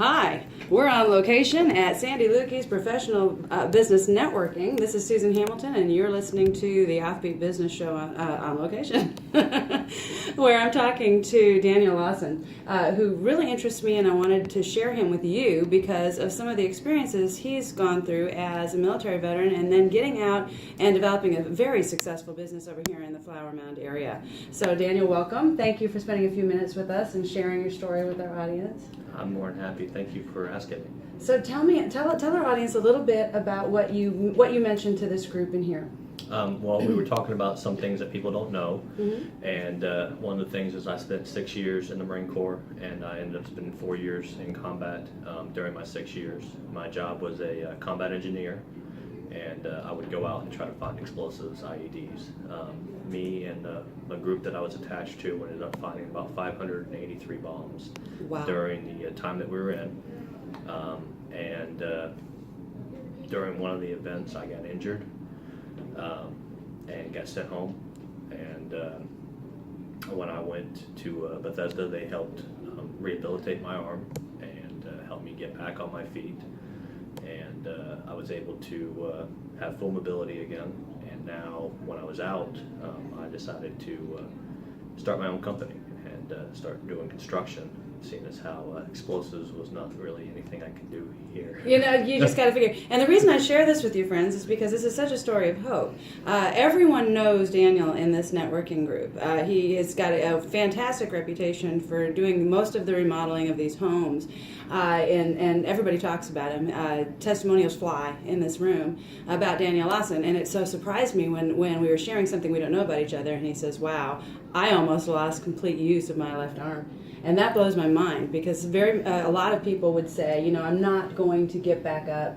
Hi, we're on location at Sandy Lukey's Professional Business Networking. This is Susan Hamilton, and you're listening to the Offbeat Business Show on location, where I'm talking to Daniel Lawson, who really interests me, and I wanted to share him with you because of some of the experiences he's gone through as a military veteran and then getting out and developing a very successful business over here in the Flower Mound area. So, Daniel, welcome. Thank you for spending a few minutes with us and sharing your story with our audience. I'm more than happy. Thank you for asking me. So tell our audience a little bit about what you mentioned to this group in here. Well, we were talking about some things that people don't know, Mm-hmm. and one of the things is I spent 6 years in the Marine Corps, and I ended up spending 4 years in combat during my 6 years. My job was a combat engineer, and I would go out and try to find explosives, IEDs. Me and a group that I was attached to ended up finding about 583 bombs. Wow. During the time that we were in. During one of the events, I got injured and got sent home. And when I went to Bethesda, they helped rehabilitate my arm and help me get back on my feet. And I was able to have full mobility again. And now, when I was out, I decided to start my own company and start doing construction, seeing as how explosives was not really anything I could do here. You know, you just got to figure. And the reason I share this with you, friends, is because this is such a story of hope. Everyone knows Daniel in this networking group. He has got a fantastic reputation for doing most of the remodeling of these homes, and everybody talks about him. Testimonials fly in this room about Daniel Lawson, and it so surprised me when we were sharing something we don't know about each other, and he says, "Wow, I almost lost complete use of my left arm." And that blows my mind because a lot of people would say, you know, I'm not going to get back up.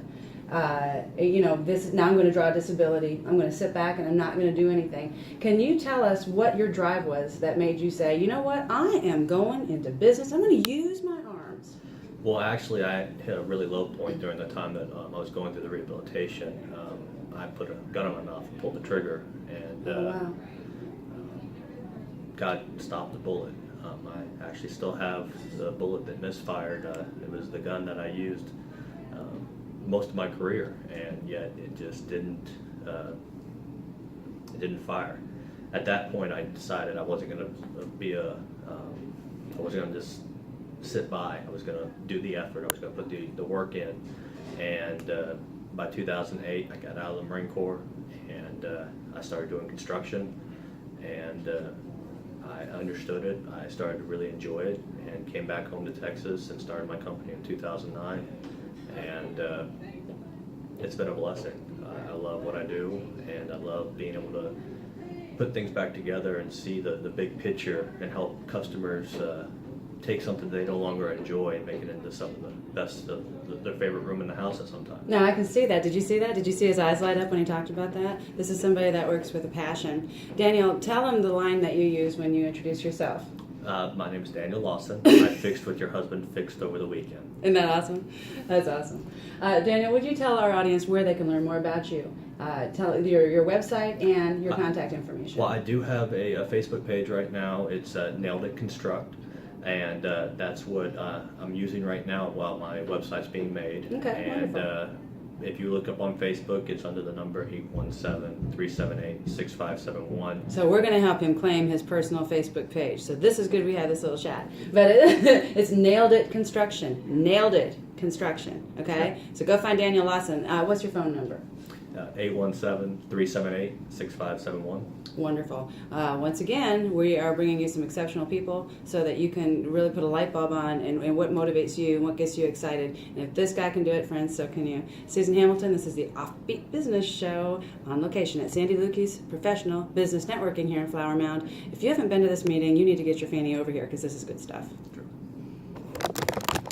Now I'm going to draw a disability. I'm going to sit back and I'm not going to do anything. Can you tell us what your drive was that made you say, you know what, I am going into business. I'm going to use my arms. Well, actually, I hit a really low point during the time that I was going through the rehabilitation. I put a gun in my mouth and pulled the trigger, and Wow. God stopped the bullet. I actually still have the bullet that misfired. It was the gun that I used most of my career, and yet it just didn't fire. At that point, I decided I wasn't going to I wasn't going to just sit by. I was going to do the effort. I was going to put the work in. And by 2008, I got out of the Marine Corps, and I started doing construction, and I understood it. I started to really enjoy it and came back home to Texas and started my company in 2009. And it's been a blessing. I love what I do, and I love being able to put things back together and see the big picture and help customers take something they no longer enjoy and make it into some of the best of their favorite room in the house at some time. No, I can see that. Did you see that? Did you see his eyes light up when he talked about that? This is somebody that works with a passion. Daniel, tell him the line that you use when you introduce yourself. My name is Daniel Lawson. I fixed what your husband fixed over the weekend. Isn't that awesome? That's awesome. Daniel, would you tell our audience where they can learn more about you? Tell your website and your contact information. Well, I do have a Facebook page right now. It's Nailed It Construct. And that's what I'm using right now while my website's being made. Okay, and wonderful. If you look up on Facebook, it's under the number 817-378-6571. So we're going to help him claim his personal Facebook page. So this is good we had this little chat. But it's Nailed It Construction. Nailed It Construction. Okay? So go find Daniel Lawson. What's your phone number? 817-378-6571. Wonderful. Once again, we are bringing you some exceptional people so that you can really put a light bulb on and what motivates you and what gets you excited. And if this guy can do it, friends, so can you. Susan Hamilton, this is the Offbeat Business Show on location at Sandy Lukey's Professional Business Networking here in Flower Mound. If you haven't been to this meeting, you need to get your fanny over here because this is good stuff. True.